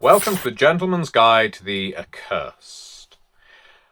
Welcome to the Gentleman's Guide to the Accursed.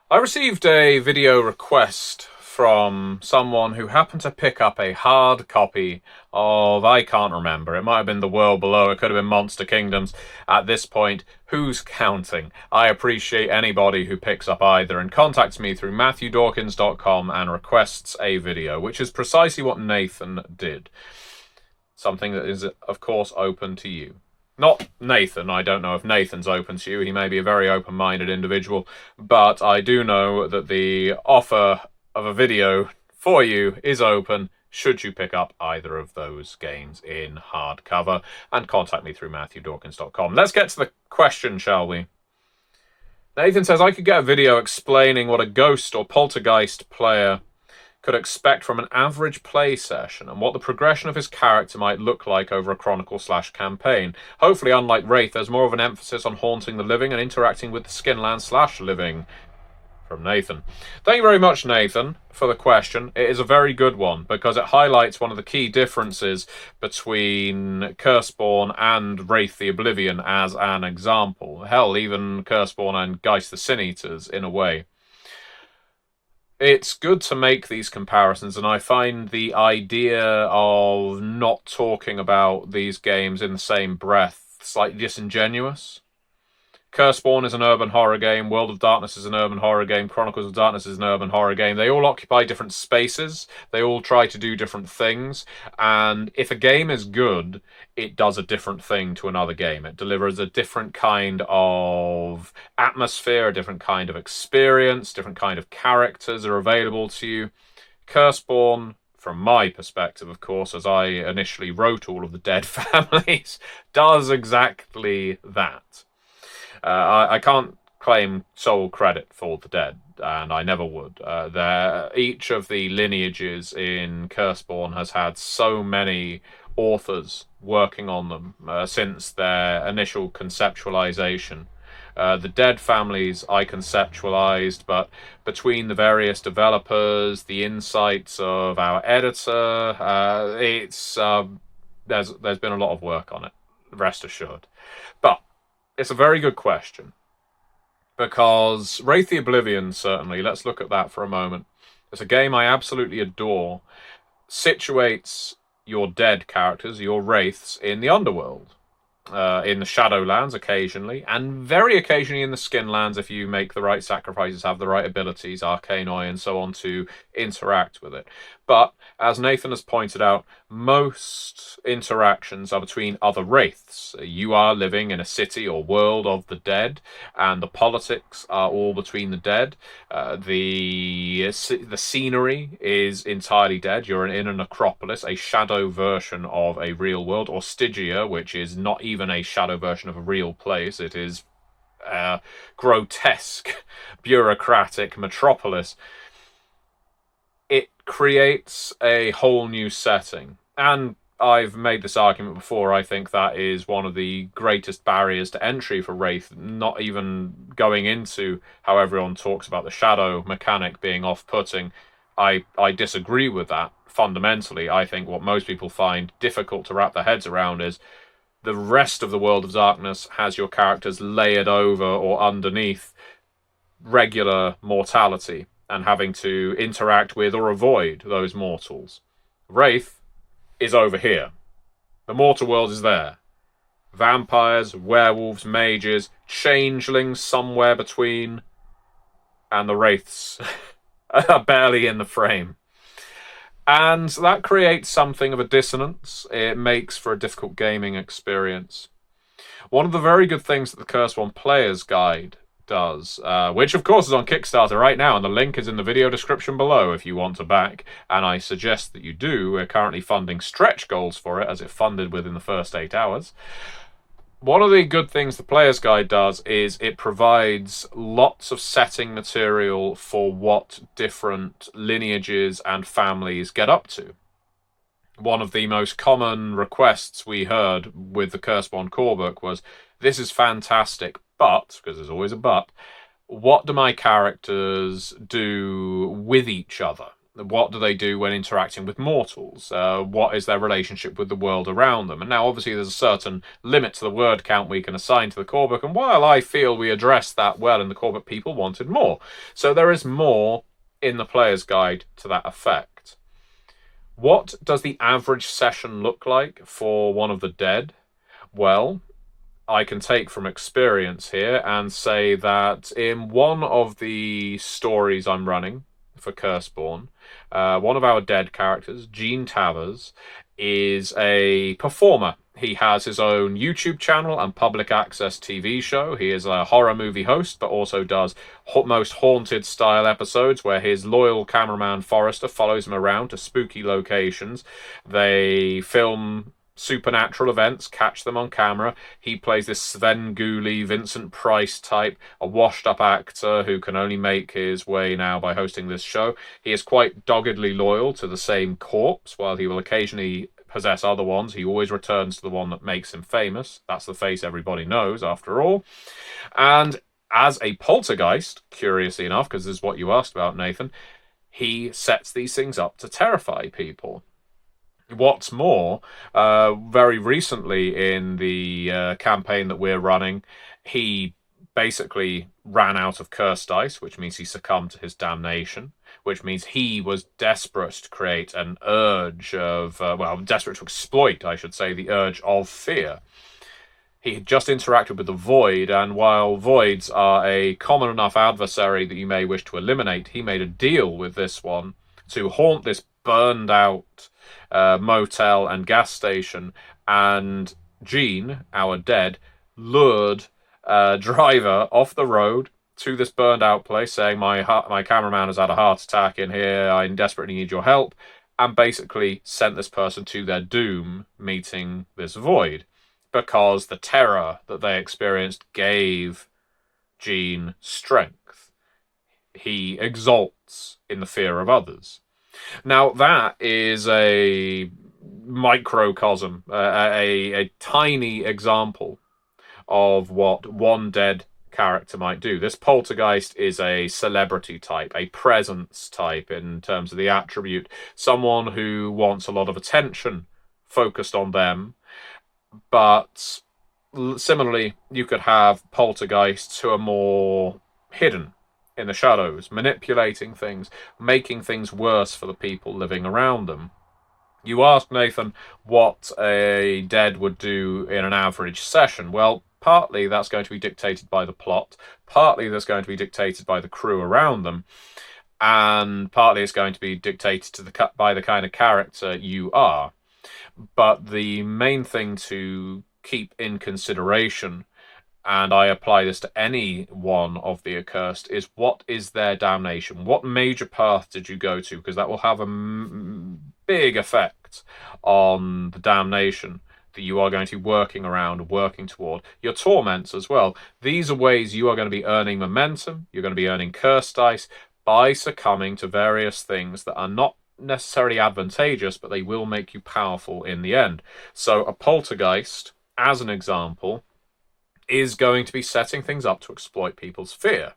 I received a video request from someone who happened to pick up a hard copy of, I can't remember, it might have been The World Below, it could have been Monster Kingdoms. At this point, who's counting? I appreciate anybody who picks up either and contacts me through MatthewDawkins.com and requests a video, which is precisely what Nathan did. Something that is, of course, open to you. Not Nathan. I don't know if Nathan's open to you. He may be a very open-minded individual, but I do know that the offer of a video for you is open should you pick up either of those games in hardcover, and contact me through MatthewDawkins.com. Let's get to the question, shall we? Nathan says, I could get a video explaining what a ghost or poltergeist player could expect from an average play session and what the progression of his character might look like over a chronicle/campaign. Hopefully, unlike Wraith, there's more of an emphasis on haunting the living and interacting with the skinland/living. From Nathan. Thank you very much, Nathan, for the question. It is a very good one because it highlights one of the key differences between Curseborne and Wraith the Oblivion as an example. Hell, even Curseborne and Geist the Sin Eaters in a way. It's good to make these comparisons, and I find the idea of not talking about these games in the same breath slightly disingenuous. Curseborne is an urban horror game, World of Darkness is an urban horror game, Chronicles of Darkness is an urban horror game. They all occupy different spaces, they all try to do different things, and if a game is good, it does a different thing to another game. It delivers a different kind of atmosphere, a different kind of experience, different kind of characters are available to you. Curseborne, from my perspective, of course, as I initially wrote all of the dead families, does exactly that. I can't claim sole credit for the dead, and I never would. Each of the lineages in Curseborne has had so many authors working on them since their initial conceptualization. The dead families I conceptualized, but between the various developers, the insights of our editor, there's been a lot of work on it, rest assured. But it's a very good question, because Wraith the Oblivion, certainly, let's look at that for a moment. It's a game I absolutely adore, situates your dead characters, your wraiths, in the underworld. In the Shadowlands occasionally, and very occasionally in the Skinlands if you make the right sacrifices, have the right abilities, Arcanoi and so on, to interact with it. But, as Nathan has pointed out, most interactions are between other wraiths. You are living in a city or world of the dead, and the politics are all between the dead. The scenery is entirely dead. You're in a necropolis, a shadow version of a real world, or Stygia, which is not even a shadow version of a real place. It is a grotesque, bureaucratic metropolis. It creates a whole new setting. And I've made this argument before. I think that is one of the greatest barriers to entry for Wraith, not even going into how everyone talks about the shadow mechanic being off-putting. I disagree with that fundamentally. I think what most people find difficult to wrap their heads around is the rest of the World of Darkness has your characters layered over or underneath regular mortality and having to interact with or avoid those mortals. Wraith is over here. The mortal world is there. Vampires, werewolves, mages, changelings somewhere between, and the wraiths are barely in the frame. And that creates something of a dissonance. It makes for a difficult gaming experience. One of the very good things that the Curseborne Player's Guide does, which of course is on Kickstarter right now, and the link is in the video description below if you want to back, and I suggest that you do. We're currently funding stretch goals for it, as it funded within the first 8 hours. One of the good things the Player's Guide does is it provides lots of setting material for what different lineages and families get up to. One of the most common requests we heard with the Curseborne core book was, this is fantastic, but, because there's always a but, what do my characters do with each other? What do they do when interacting with mortals? What is their relationship with the world around them? And now, obviously, there's a certain limit to the word count we can assign to the core book, and while I feel we addressed that well in the core book, people wanted more. So there is more in the player's guide to that effect. What does the average session look like for one of the dead? Well, I can take from experience here and say that in one of the stories I'm running for Curseborne, one of our dead characters, Gene Tavers, is a performer. He has his own YouTube channel and public access TV show. He is a horror movie host, but also does most haunted style episodes where his loyal cameraman Forrester follows him around to spooky locations. They film supernatural events, catch them on camera. He plays this Sven Gulli, Vincent Price type, a washed-up actor who can only make his way now by hosting this show. He is quite doggedly loyal to the same corpse, while he will occasionally possess other ones. He always returns to the one that makes him famous. That's the face everybody knows, after all. And as a poltergeist, curiously enough, because this is what you asked about, Nathan, he sets these things up to terrify people. What's more, very recently in the campaign that we're running, he basically ran out of cursed dice, which means he succumbed to his damnation, which means he was desperate to create an urge of, desperate to exploit, I should say, the urge of fear. He had just interacted with the Void, and while Voids are a common enough adversary that you may wish to eliminate, he made a deal with this one to haunt this burned out motel and gas station, and Gene, our dead, lured driver off the road to this burned out place, saying, my cameraman has had a heart attack in here, I desperately need your help, and basically sent this person to their doom meeting this Void, because the terror that they experienced gave Gene strength. He exalts in the fear of others. Now, that is a microcosm, a tiny example of what one dead character might do. This poltergeist is a celebrity type, a presence type in terms of the attribute, someone who wants a lot of attention focused on them. But similarly, you could have poltergeists who are more hidden in the shadows, manipulating things, making things worse for the people living around them. You asked, Nathan, what a dead would do in an average session. Well, partly that's going to be dictated by the plot, partly that's going to be dictated by the crew around them, and partly it's going to be dictated by the kind of character you are. But the main thing to keep in consideration, and I apply this to any one of the accursed, is what is their damnation? What major path did you go to? Because that will have a big effect on the damnation that you are going to be working around, working toward. Your torments as well. These are ways you are going to be earning momentum. You're going to be earning curse dice by succumbing to various things that are not necessarily advantageous, but they will make you powerful in the end. So a poltergeist, as an example, is going to be setting things up to exploit people's fear.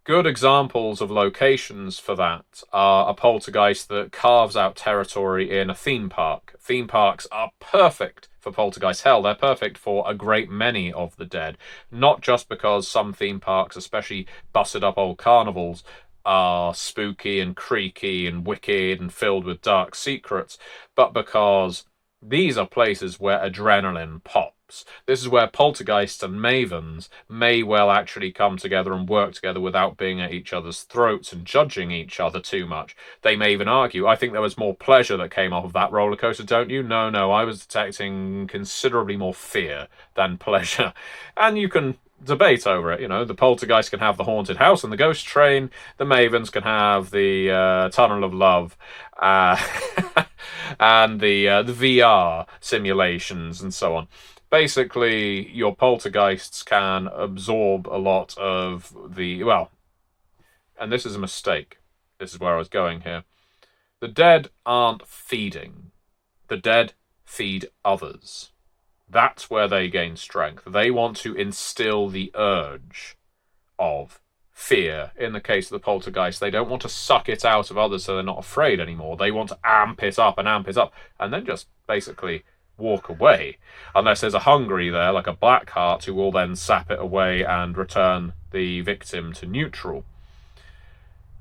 Good examples of locations for that are a poltergeist that carves out territory in a theme park. Theme parks are perfect for poltergeist. Hell, they're perfect for a great many of the dead. Not just because some theme parks, especially busted up old carnivals, are spooky and creaky and wicked and filled with dark secrets, but because these are places where adrenaline pops. This is where poltergeists and mavens may well actually come together and work together without being at each other's throats and judging each other too much. They may even argue. I think there was more pleasure that came off of that roller coaster, don't you? No, I was detecting considerably more fear than pleasure. And you can debate over it. You know, the poltergeist can have the haunted house and the ghost train. The mavens can have the tunnel of love and the VR simulations and so on. Basically, your poltergeists can absorb a lot of the, well, and this is a mistake. This is where I was going here. The dead aren't feeding. The dead feed others. That's where they gain strength. They want to instill the urge of fear. In the case of the poltergeist, they don't want to suck it out of others so they're not afraid anymore. They want to amp it up, and then just basically walk away. Unless there's a hungry there, like a black heart, who will then sap it away and return the victim to neutral.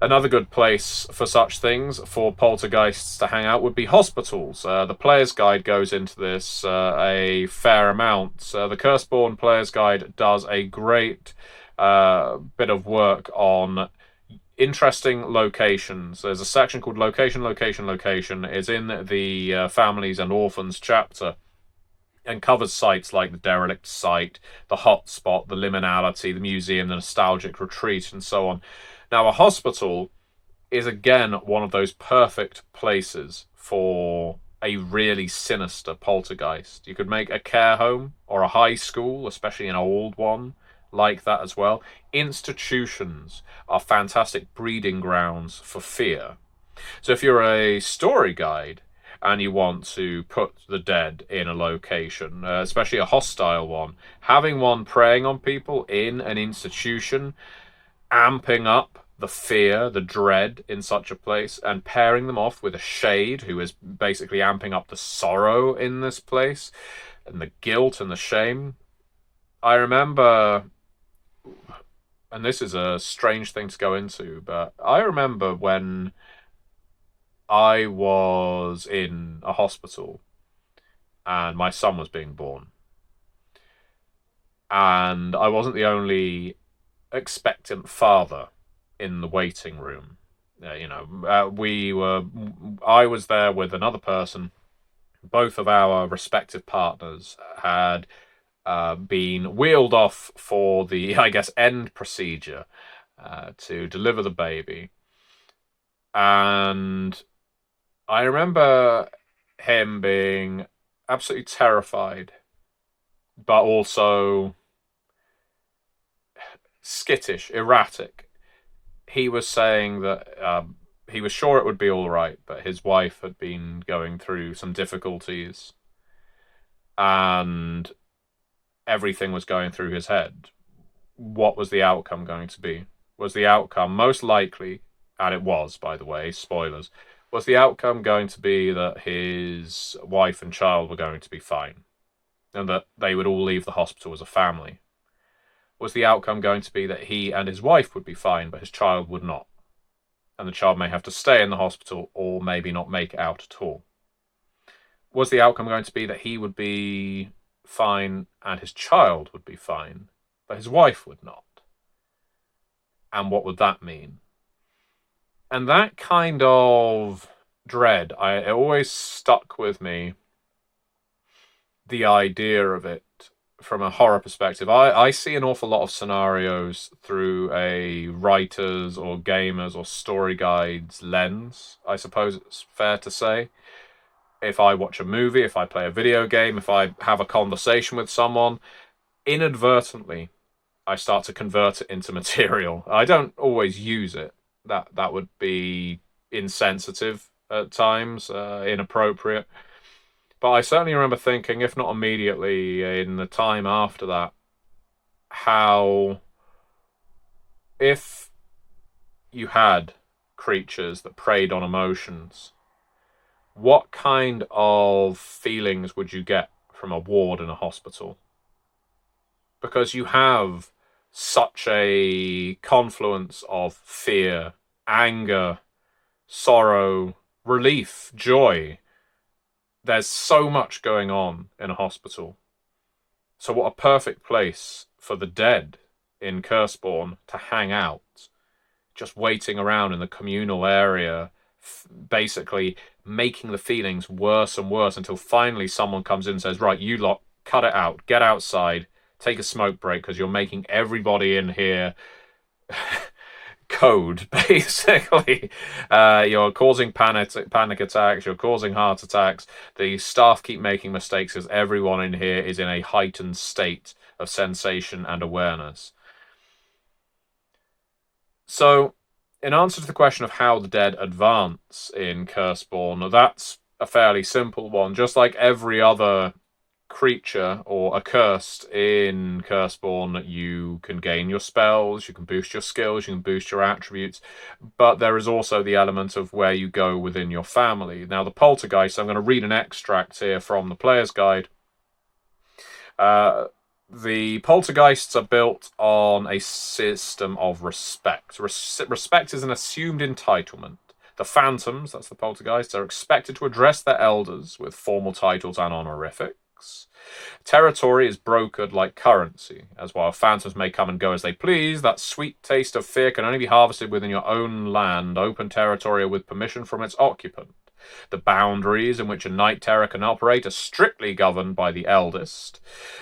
Another good place for such things, for poltergeists to hang out, would be hospitals. The Player's Guide goes into this a fair amount. The Curseborne Player's Guide does a great bit of work on interesting locations. There's a section called Location, Location, Location. It's in the Families and Orphans chapter, and covers sites like the derelict site, the hotspot, the liminality, the museum, the nostalgic retreat, and so on. Now, a hospital is, again, one of those perfect places for a really sinister poltergeist. You could make a care home or a high school, especially an old one, like that as well. Institutions are fantastic breeding grounds for fear. So if you're a story guide and you want to put the dead in a location, especially a hostile one, having one preying on people in an institution, amping up the fear, the dread in such a place, and pairing them off with a shade who is basically amping up the sorrow in this place, and the guilt and the shame. I remember, and this is a strange thing to go into, but I remember when I was in a hospital and my son was being born. And I wasn't the only expectant father in the waiting room. I was there with another person. Both of our respective partners had been wheeled off for the, I guess, end procedure to deliver the baby. And I remember him being absolutely terrified, but also skittish, erratic. He was saying that he was sure it would be all right, but his wife had been going through some difficulties and everything was going through his head. What was the outcome going to be? Was the outcome most likely, and it was, by the way, spoilers, was the outcome going to be that his wife and child were going to be fine and that they would all leave the hospital as a family? Was the outcome going to be that he and his wife would be fine, but his child would not? And the child may have to stay in the hospital or maybe not make it out at all. Was the outcome going to be that he would be fine and his child would be fine, but his wife would not? And what would that mean? And that kind of dread, it always stuck with me, the idea of it from a horror perspective. I see an awful lot of scenarios through a writer's or gamer's or story guide's lens, I suppose it's fair to say. If I watch a movie, if I play a video game, if I have a conversation with someone, inadvertently, I start to convert it into material. I don't always use it. That would be insensitive at times, inappropriate. But I certainly remember thinking, if not immediately, in the time after that, how if you had creatures that preyed on emotions, what kind of feelings would you get from a ward in a hospital? Because you have such a confluence of fear, anger, sorrow, relief, joy. There's so much going on in a hospital. So what a perfect place for the dead in Curseborne to hang out, just waiting around in the communal area, basically making the feelings worse and worse until finally someone comes in and says, right, you lot, cut it out, get outside, take a smoke break, because you're making everybody in here code, basically. You're causing panic attacks, you're causing heart attacks. The staff keep making mistakes because everyone in here is in a heightened state of sensation and awareness. So, in answer to the question of how the dead advance in Curseborne, that's a fairly simple one. Just like every other creature or accursed in Curseborne, you can gain your spells, you can boost your skills, you can boost your attributes, but there is also the element of where you go within your family. Now, the Poltergeists, I'm going to read an extract here from the Player's Guide. The Poltergeists are built on a system of respect. Respect is an assumed entitlement. The Phantoms, that's the Poltergeists, are expected to address their elders with formal titles and honorifics. Territory is brokered like currency, as while phantoms may come and go as they please, that sweet taste of fear can only be harvested within your own land, open territory, or with permission from its occupant. The boundaries in which a night terror can operate are strictly governed by the eldest,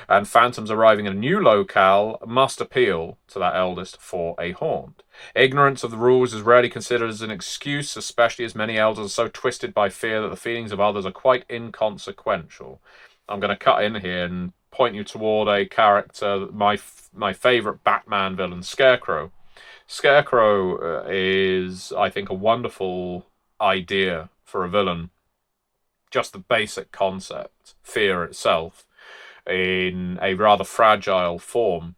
and phantoms arriving in a new locale must appeal to that eldest for a haunt. Ignorance of the rules is rarely considered as an excuse, especially as many elders are so twisted by fear that the feelings of others are quite inconsequential. I'm going to cut in here and point you toward a character, my favourite Batman villain, Scarecrow. Scarecrow is, I think, a wonderful idea for a villain. Just the basic concept, fear itself, in a rather fragile form.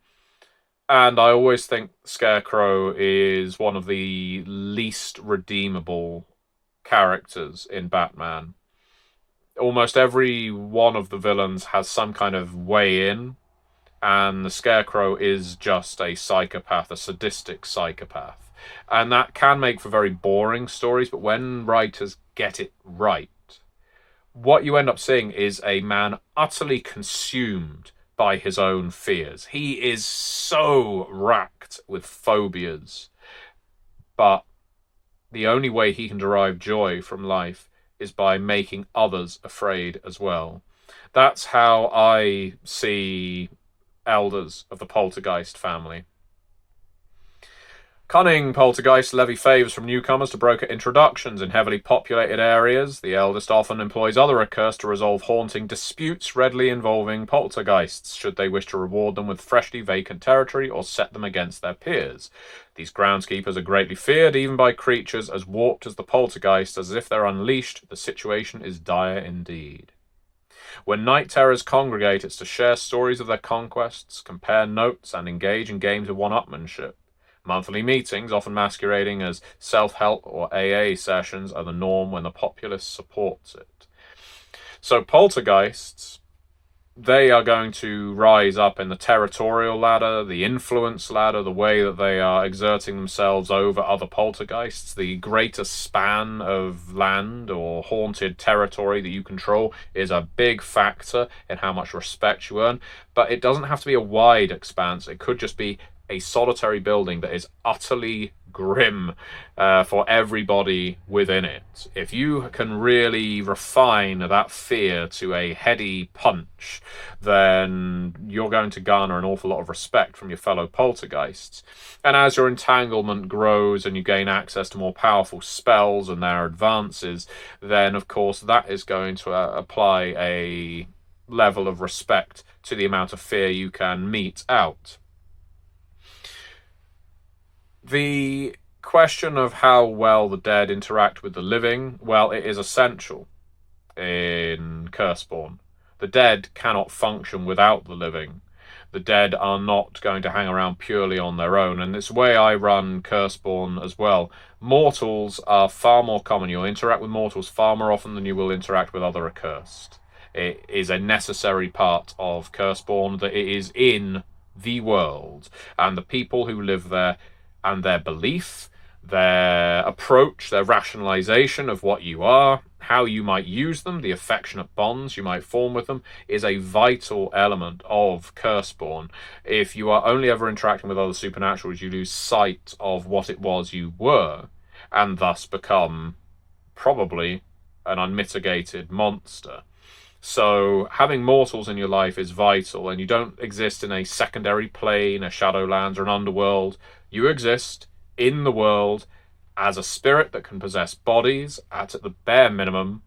And I always think Scarecrow is one of the least redeemable characters in Batman. Almost every one of the villains has some kind of way in, and the Scarecrow is just a psychopath, a sadistic psychopath. And that can make for very boring stories, but when writers get it right, what you end up seeing is a man utterly consumed by his own fears. He is so racked with phobias, but the only way he can derive joy from life is by making others afraid as well. That's how I see elders of the Poltergeist family. Cunning poltergeists levy favours from newcomers to broker introductions in heavily populated areas. The eldest often employs other accursed to resolve haunting disputes readily involving poltergeists, should they wish to reward them with freshly vacant territory or set them against their peers. These groundskeepers are greatly feared, even by creatures as warped as the poltergeist, as if they're unleashed, the situation is dire indeed. When night terrors congregate, it's to share stories of their conquests, compare notes, and engage in games of one-upmanship. Monthly meetings, often masquerading as self-help or AA sessions, are the norm when the populace supports it. So poltergeists, they are going to rise up in the territorial ladder, the influence ladder, the way that they are exerting themselves over other poltergeists. The greater span of land or haunted territory that you control is a big factor in how much respect you earn. But it doesn't have to be a wide expanse. It could just be a solitary building that is utterly grim for everybody within it. If you can really refine that fear to a heady punch, then you're going to garner an awful lot of respect from your fellow poltergeists. And as your entanglement grows and you gain access to more powerful spells and their advances, then of course that is going to apply a level of respect to the amount of fear you can mete out. The question of how well the dead interact with the living, well, it is essential in Curseborne. The dead cannot function without the living. The dead are not going to hang around purely on their own, and it's the way I run Curseborne as well. Mortals are far more common. You'll interact with mortals far more often than you will interact with other accursed. It is a necessary part of Curseborne that it is in the world, and the people who live there and their belief, their approach, their rationalization of what you are, how you might use them, the affectionate bonds you might form with them, is a vital element of Curseborne. If you are only ever interacting with other supernaturals, you lose sight of what it was you were, and thus become probably an unmitigated monster. So having mortals in your life is vital, and you don't exist in a secondary plane, a Shadowlands, or an underworld. You exist in the world as a spirit that can possess bodies at the bare minimum,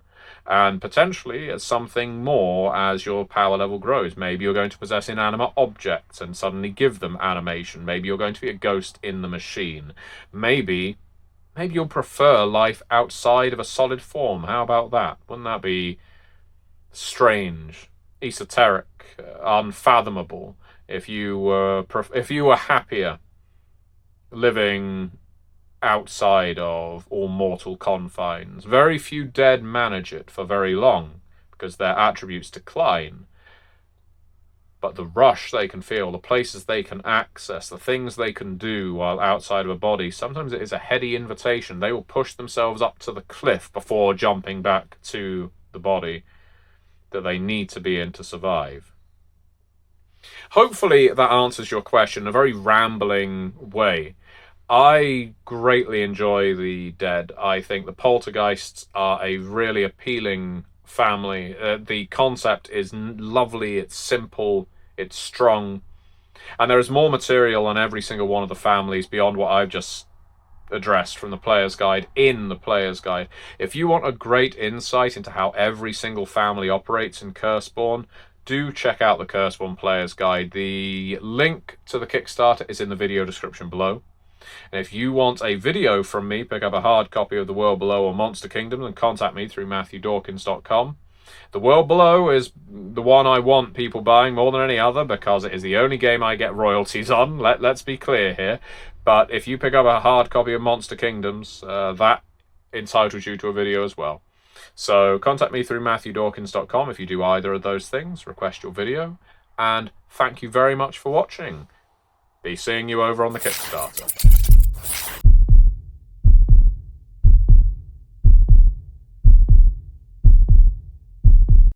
and potentially as something more as your power level grows. Maybe you're going to possess inanimate objects and suddenly give them animation. Maybe you're going to be a ghost in the machine. Maybe you'll prefer life outside of a solid form. How about that? Wouldn't that be strange? esoteric, unfathomable, if you were happier living outside of all mortal confines. Very few dead manage it for very long because their attributes decline. But the rush they can feel, the places they can access, the things they can do while outside of a body, sometimes it is a heady invitation. They will push themselves up to the cliff before jumping back to the body that they need to be in to survive. Hopefully that answers your question in a very rambling way. I greatly enjoy the Dead. I think the Poltergeists are a really appealing family. The concept is lovely, it's simple, it's strong, and there is more material on every single one of the families beyond what I've just addressed from the player's guide in the player's guide. If you want a great insight into how every single family operates in Curseborne, do check out the Curseborne player's guide. The link to the Kickstarter is in the video description below. And if you want a video from me, pick up a hard copy of The World Below or Monster Kingdom and contact me through MatthewDawkins.com. The World Below is the one I want people buying more than any other because it is the only game I get royalties on. Let's be clear here. But if you pick up a hard copy of Monster Kingdoms, that entitles you to a video as well. So contact me through MatthewDawkins.com if you do either of those things. Request your video. And thank you very much for watching. Be seeing you over on the Kickstarter.